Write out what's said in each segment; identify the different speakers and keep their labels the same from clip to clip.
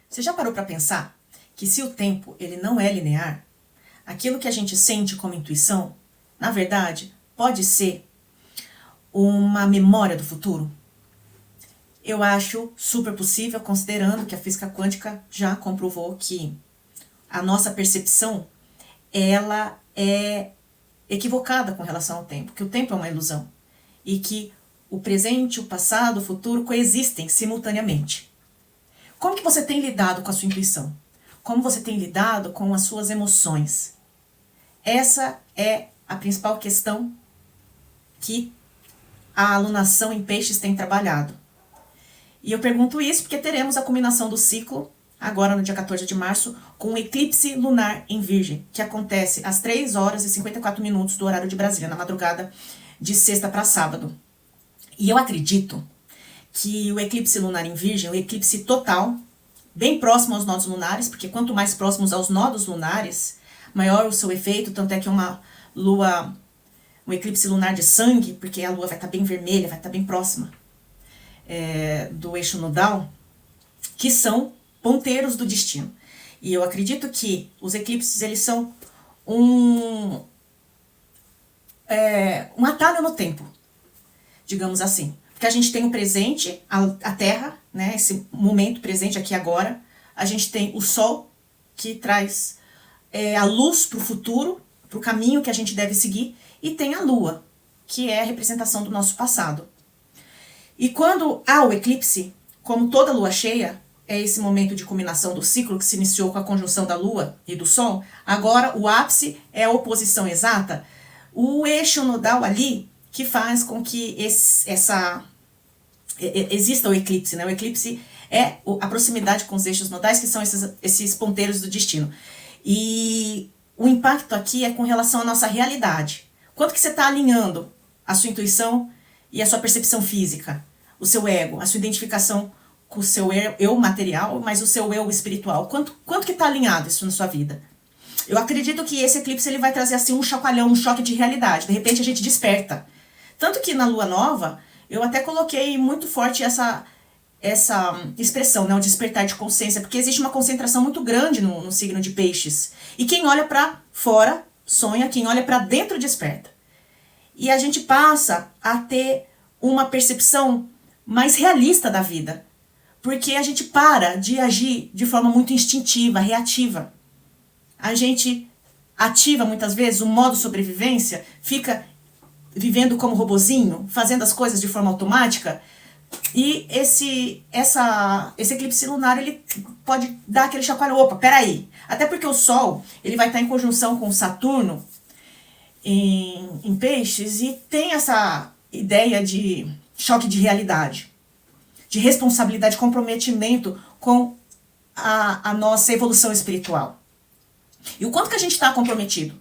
Speaker 1: Você já parou para pensar que se o tempo ele não é linear, aquilo que a gente sente como intuição, na verdade, pode ser uma memória do futuro? Eu acho super possível, considerando que a física quântica já comprovou que a nossa percepção ela é equivocada com relação ao tempo, que o tempo é uma ilusão e que o presente, o passado, o futuro coexistem simultaneamente. Como que você tem lidado com a sua intuição? Como você tem lidado com as suas emoções? Essa é a principal questão que a alunação em peixes tem trabalhado. E eu pergunto isso porque teremos a culminação do ciclo, agora no dia 14 de março, com o eclipse lunar em Virgem, que acontece às 3 horas e 54 minutos do horário de Brasília, na madrugada de sexta para sábado. E eu acredito que o eclipse lunar em Virgem, o eclipse total, bem próximo aos nodos lunares, porque quanto mais próximos aos nodos lunares, maior o seu efeito, tanto é que uma lua, um eclipse lunar de sangue, porque a lua vai estar bem vermelha, vai estar bem próxima do eixo nodal, que são ponteiros do destino. E eu acredito que os eclipses, eles são um atalho no tempo, digamos assim. Porque a gente tem o presente, a Terra, né, esse momento presente aqui agora. A gente tem o Sol, que traz a luz para o futuro, para o caminho que a gente deve seguir. E tem a Lua, que é a representação do nosso passado. E quando há o eclipse, como toda lua cheia, é esse momento de culminação do ciclo que se iniciou com a conjunção da Lua e do Sol, agora o ápice é a oposição exata, o eixo nodal ali que faz com que exista o eclipse, né? O eclipse é a proximidade com os eixos nodais, que são esses ponteiros do destino. E o impacto aqui é com relação à nossa realidade. Quanto que você está alinhando a sua intuição e a sua percepção física, o seu ego, a sua identificação com o seu eu material, mas o seu eu espiritual. Quanto que está alinhado isso na sua vida? Eu acredito que esse eclipse ele vai trazer assim um chacoalhão, um choque de realidade. De repente a gente desperta. Tanto que na lua nova, eu até coloquei muito forte essa expressão, né, o despertar de consciência, porque existe uma concentração muito grande no signo de peixes. E quem olha para fora sonha, quem olha para dentro desperta. E a gente passa a ter uma percepção mais realista da vida. Porque a gente para de agir de forma muito instintiva, reativa. A gente ativa muitas vezes o modo sobrevivência, fica vivendo como robozinho, fazendo as coisas de forma automática. E esse eclipse lunar, ele pode dar aquele chacoalho, opa, peraí. Até porque o Sol, ele vai estar em conjunção com Saturno em peixes e tem essa ideia de choque de realidade, de responsabilidade, comprometimento com a nossa evolução espiritual. E o quanto que a gente está comprometido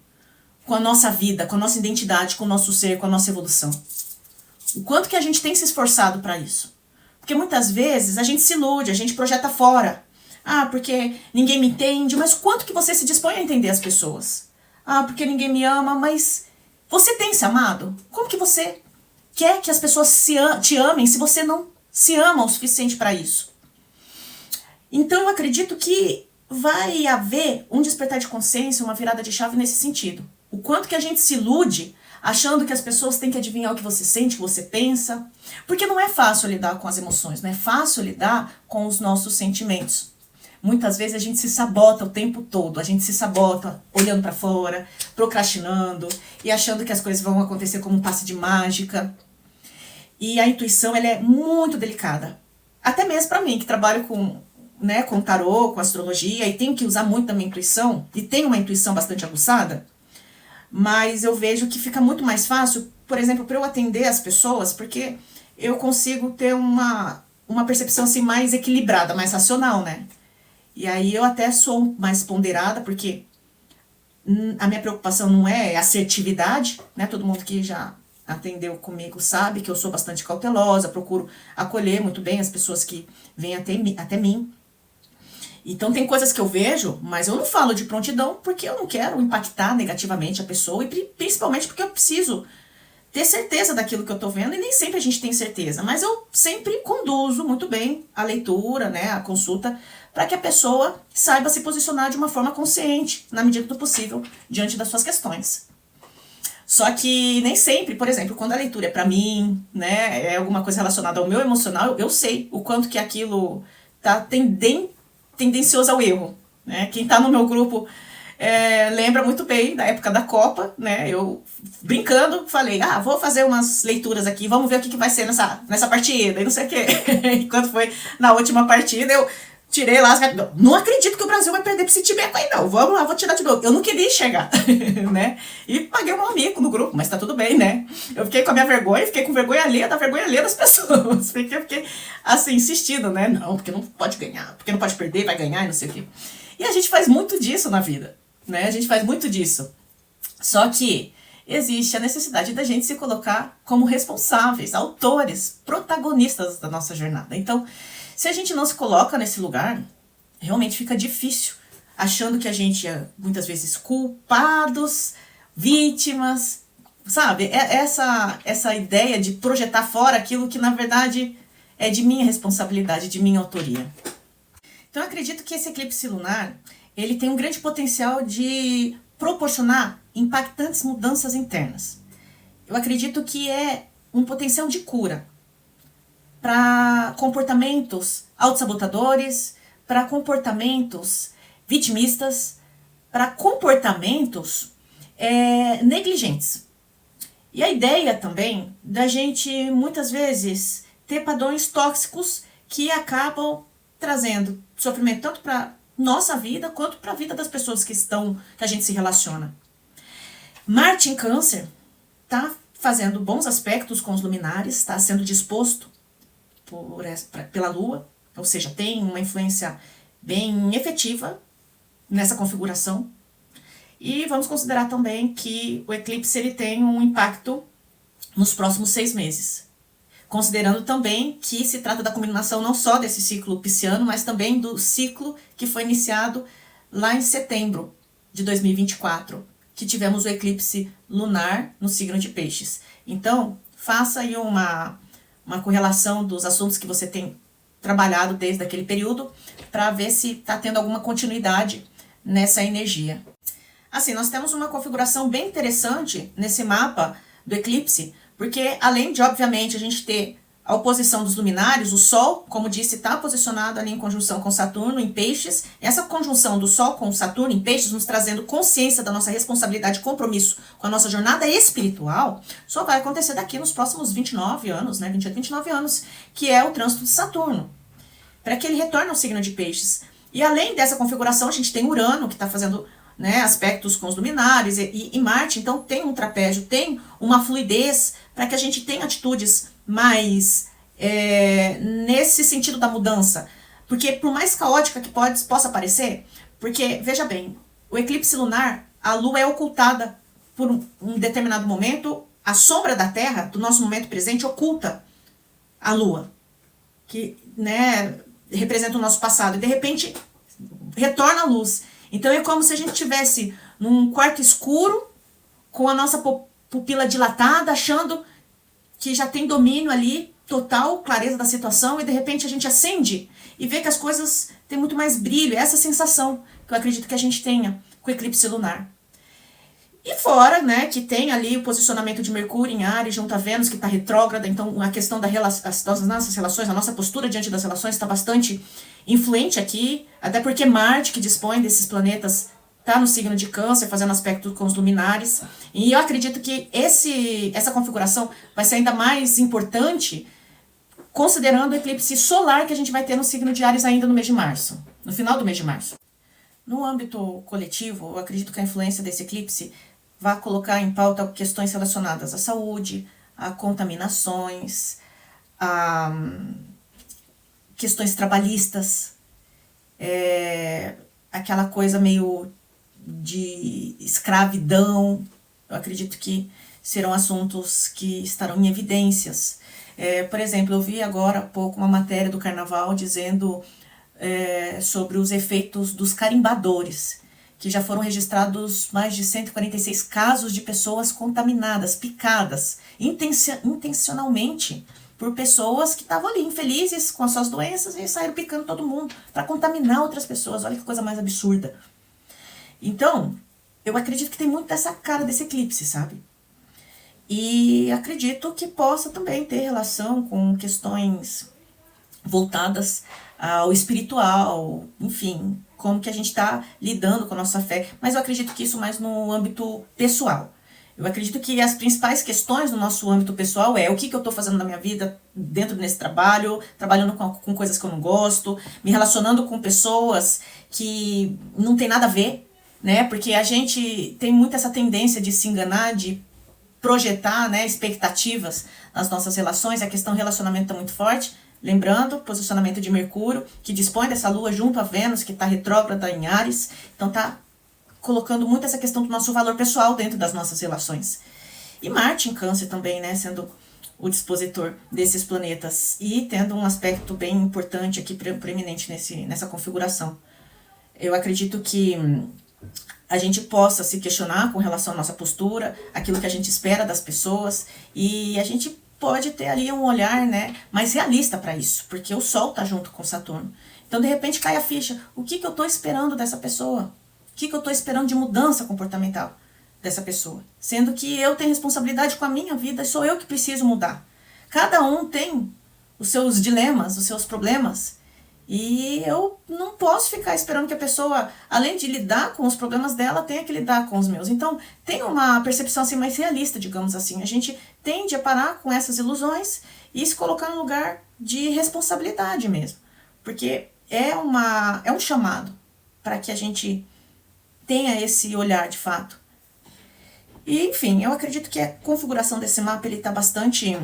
Speaker 1: com a nossa vida, com a nossa identidade, com o nosso ser, com a nossa evolução. O quanto que a gente tem se esforçado para isso. Porque muitas vezes a gente se ilude, a gente projeta fora. Ah, porque ninguém me entende, mas quanto que você se dispõe a entender as pessoas? Ah, porque ninguém me ama, mas você tem se amado? Como que você quer que as pessoas te amem se você não se ama o suficiente para isso? Então eu acredito que vai haver um despertar de consciência, uma virada de chave nesse sentido. O quanto que a gente se ilude achando que as pessoas têm que adivinhar o que você sente, o que você pensa. Porque não é fácil lidar com as emoções, não é fácil lidar com os nossos sentimentos. Muitas vezes a gente se sabota o tempo todo, a gente se sabota olhando para fora, procrastinando e achando que as coisas vão acontecer como um passe de mágica. E a intuição, ela é muito delicada. Até mesmo para mim, que trabalho com tarô, com astrologia, e tenho que usar muito da minha intuição, e tenho uma intuição bastante aguçada, mas eu vejo que fica muito mais fácil, por exemplo, para eu atender as pessoas, porque eu consigo ter uma percepção assim mais equilibrada, mais racional, né? E aí eu até sou mais ponderada, porque a minha preocupação não é assertividade, né? Todo mundo que já atendeu comigo sabe que eu sou bastante cautelosa, procuro acolher muito bem as pessoas que vêm até mim. Então tem coisas que eu vejo, mas eu não falo de prontidão porque eu não quero impactar negativamente a pessoa e principalmente porque eu preciso ter certeza daquilo que eu tô vendo e nem sempre a gente tem certeza, mas eu sempre conduzo muito bem a leitura, né, a consulta para que a pessoa saiba se posicionar de uma forma consciente, na medida do possível, diante das suas questões. Só que nem sempre, por exemplo, quando a leitura é para mim, né, é alguma coisa relacionada ao meu emocional, eu sei o quanto que aquilo tá tendencioso ao erro, né? Quem tá no meu grupo lembra muito bem da época da Copa, né? Eu, brincando, falei, vou fazer umas leituras aqui, vamos ver o que vai ser nessa partida, e não sei o quê. E quando foi na última partida, eu tirei lá, não acredito que o Brasil vai perder pra esse time aí, não, vamos lá, vou tirar de novo. Eu não queria enxergar, né? E paguei um amigo no grupo, mas tá tudo bem, né? Eu fiquei com a minha vergonha, fiquei com vergonha alheia das pessoas, porque eu fiquei, assim, insistindo, né? Não, porque não pode ganhar, porque não pode perder, vai ganhar e não sei o quê. E a gente faz muito disso na vida, né? A gente faz muito disso. Só que existe a necessidade da gente se colocar como responsáveis, autores, protagonistas da nossa jornada. Então, se a gente não se coloca nesse lugar, realmente fica difícil, achando que a gente é, muitas vezes, culpados, vítimas, sabe? Essa ideia de projetar fora aquilo que, na verdade, é de minha responsabilidade, de minha autoria. Então, eu acredito que esse eclipse lunar, ele tem um grande potencial de proporcionar impactantes mudanças internas. Eu acredito que é um potencial de cura para comportamentos autossabotadores, para comportamentos vitimistas, para comportamentos negligentes. E a ideia também da gente, muitas vezes, ter padrões tóxicos que acabam trazendo sofrimento tanto para nossa vida quanto para a vida das pessoas que a gente se relaciona. Marte em Câncer está fazendo bons aspectos com os luminares, está sendo disposto pela Lua, ou seja, tem uma influência bem efetiva nessa configuração. E vamos considerar também que o eclipse ele tem um impacto nos próximos 6 meses. Considerando também que se trata da combinação não só desse ciclo pisciano, mas também do ciclo que foi iniciado lá em setembro de 2024, que tivemos o eclipse lunar no signo de Peixes. Então, faça aí uma correlação dos assuntos que você tem trabalhado desde aquele período para ver se está tendo alguma continuidade nessa energia. Assim, nós temos uma configuração bem interessante nesse mapa do eclipse, porque além de, obviamente, a gente ter a oposição dos luminares, o Sol, como disse, está posicionado ali em conjunção com Saturno, em Peixes. Essa conjunção do Sol com Saturno em Peixes, nos trazendo consciência da nossa responsabilidade e compromisso com a nossa jornada espiritual, só vai acontecer daqui nos próximos 29 anos, né? 28, 29 anos, que é o trânsito de Saturno, para que ele retorne ao signo de Peixes. E além dessa configuração, a gente tem Urano, que está fazendo, né, aspectos com os luminares, e Marte, então tem um trapézio, tem uma fluidez para que a gente tenha atitudes mais nesse sentido da mudança. Porque por mais caótica que possa parecer, porque, veja bem, o eclipse lunar, a Lua é ocultada por um determinado momento, a sombra da Terra, do nosso momento presente, oculta a Lua, que, né, representa o nosso passado, e de repente retorna a luz. Então é como se a gente estivesse num quarto escuro, com a nossa pupila dilatada, achando que já tem domínio ali, total clareza da situação, e de repente a gente acende e vê que as coisas têm muito mais brilho. É essa sensação que eu acredito que a gente tenha com o eclipse lunar. E fora, né, que tem ali o posicionamento de Mercúrio em Áries junto a Vênus, que está retrógrada, então a questão das nossas relações, a nossa postura diante das relações está bastante influente aqui, até porque Marte, que dispõe desses planetas, está no signo de Câncer, fazendo aspecto com os luminares, e eu acredito que essa configuração vai ser ainda mais importante, considerando o eclipse solar que a gente vai ter no signo de Áries ainda no mês de março, no final do mês de março. No âmbito coletivo, eu acredito que a influência desse eclipse vai colocar em pauta questões relacionadas à saúde, a contaminações, a questões trabalhistas, aquela coisa meio de escravidão. Eu acredito que serão assuntos que estarão em evidências. Por exemplo, eu vi agora há pouco uma matéria do Carnaval dizendo sobre os efeitos dos carimbadores, que já foram registrados mais de 146 casos de pessoas contaminadas, picadas, intencionalmente, por pessoas que estavam ali infelizes com as suas doenças e saíram picando todo mundo para contaminar outras pessoas. Olha que coisa mais absurda. Então, eu acredito que tem muito dessa cara desse eclipse, sabe? E acredito que possa também ter relação com questões voltadas ao espiritual, enfim, como que a gente está lidando com a nossa fé. Mas eu acredito que isso mais no âmbito pessoal. Eu acredito que as principais questões do nosso âmbito pessoal é o que eu estou fazendo na minha vida dentro desse trabalho, trabalhando com coisas que eu não gosto, me relacionando com pessoas que não tem nada a ver, né? Porque a gente tem muito essa tendência de se enganar, de projetar, né, expectativas nas nossas relações. A questão do relacionamento está muito forte. Lembrando, posicionamento de Mercúrio, que dispõe dessa Lua junto a Vênus, que está retrógrada em Áries. Então tá colocando muito essa questão do nosso valor pessoal dentro das nossas relações. E Marte em Câncer também, né, sendo o dispositor desses planetas e tendo um aspecto bem importante aqui, preeminente nessa configuração. Eu acredito que a gente possa se questionar com relação à nossa postura, aquilo que a gente espera das pessoas, e a gente pode ter ali um olhar, né, mais realista para isso, porque o Sol tá junto com Saturno. Então, de repente, cai a ficha. O que eu estou esperando dessa pessoa? O que eu estou esperando de mudança comportamental dessa pessoa? Sendo que eu tenho responsabilidade com a minha vida, sou eu que preciso mudar. Cada um tem os seus dilemas, os seus problemas, e eu não posso ficar esperando que a pessoa, além de lidar com os problemas dela, tenha que lidar com os meus. Então, tem uma percepção assim mais realista, digamos assim. A gente tende a parar com essas ilusões e se colocar no lugar de responsabilidade mesmo. Porque é um chamado para que a gente tenha esse olhar de fato. E, enfim, eu acredito que a configuração desse mapa está bastante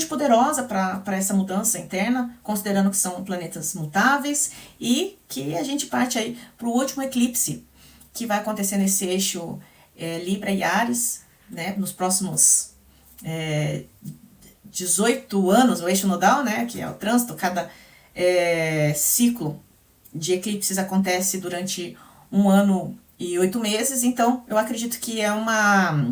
Speaker 1: poderosa para essa mudança interna, considerando que são planetas mutáveis, e que a gente parte aí para o último eclipse, que vai acontecer nesse eixo Libra e Áries, né, nos próximos 18 anos, o eixo nodal, né, que é o trânsito. Cada ciclo de eclipses acontece durante 1 ano e 8 meses, então eu acredito que é uma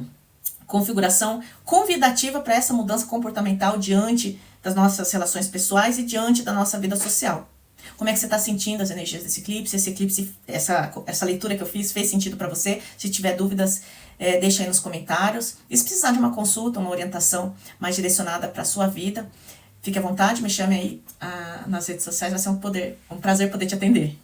Speaker 1: configuração convidativa para essa mudança comportamental diante das nossas relações pessoais e diante da nossa vida social. Como é que você está sentindo as energias desse eclipse? Esse eclipse, essa leitura que eu fiz, fez sentido para você? Se tiver dúvidas, deixa aí nos comentários. E se precisar de uma consulta, uma orientação mais direcionada para a sua vida, fique à vontade, me chame aí nas redes sociais, vai ser um prazer poder te atender.